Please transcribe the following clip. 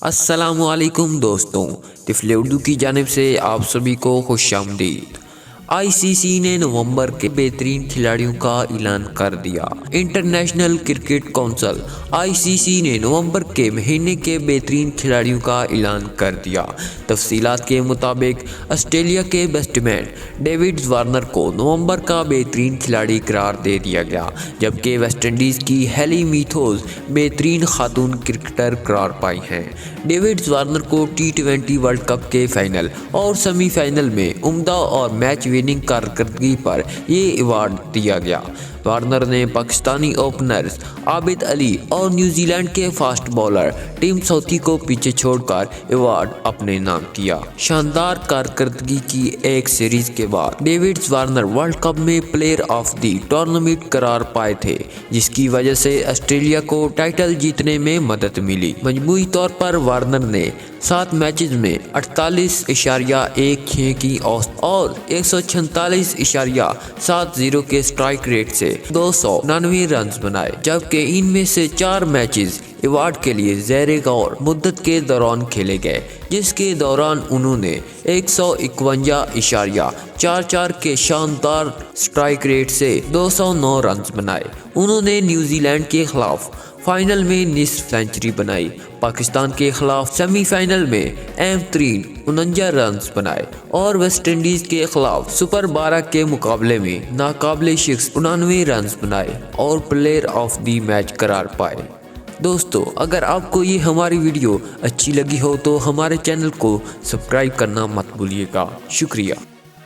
السلام علیکم دوستوں، طفل اردو کی جانب سے آپ سبھی کو خوش آمدید۔ آئی سی سی نے نومبر کے بہترین کھلاڑیوں کا اعلان کر دیا۔ انٹرنیشنل کرکٹ کونسل آئی سی سی نے نومبر کے مہینے کے بہترین کھلاڑیوں کا اعلان کر دیا۔ تفصیلات کے مطابق آسٹریلیا کے بیٹس مین ڈیوڈ وارنر کو نومبر کا بہترین کھلاڑی قرار دے دیا گیا، جبکہ ویسٹ انڈیز کی ہیلی میتھوز بہترین خاتون کرکٹر قرار پائی ہیں۔ ڈیوڈ وارنر کو ٹی20 ورلڈ کپ کے فائنل اور سیمی فائنل میں عمدہ اور میچ وننگ کارکردگی پر یہ ایوارڈ دیا گیا۔ وارنر نے پاکستانی اوپنرز عابد علی اور نیوزی لینڈ کے فاسٹ بالر ٹیم ساؤتھی کو پیچھے چھوڑ کر ایوارڈ اپنے نام کیا۔ شاندار کارکردگی کی ایک سیریز کے بعد ڈیوڈ وارنر ورلڈ کپ میں پلیئر آف دی ٹورنامنٹ قرار پائے تھے، جس کی وجہ سے آسٹریلیا کو ٹائٹل جیتنے میں مدد ملی۔ مجموعی طور پر وارنر نے 7 میچز میں 48.16 کی اوسط اور 146.70 کے سٹرائک ریٹ سے 299 رنز بنائے، جبکہ ان میں سے 4 میچز ایوارڈ کے لیے زیر غور مدت کے دوران کھیلے گئے، جس کے دوران انہوں نے 151.44 کے شاندار سٹرائک ریٹ سے 209 رنز بنائے۔ انہوں نے نیوزی لینڈ کے خلاف فائنل میں نصف سنچری بنائی، پاکستان کے خلاف سیمی فائنل میں اہم ترین 49 رنز بنائے اور ویسٹ انڈیز کے خلاف سپر 12 کے مقابلے میں ناقابل شکست 99 رنز بنائے اور پلیئر آف دی میچ قرار پائے۔ دوستو، اگر آپ کو یہ ہماری ویڈیو اچھی لگی ہو تو ہمارے چینل کو سبسکرائب کرنا مت بھولیے گا۔ شکریہ۔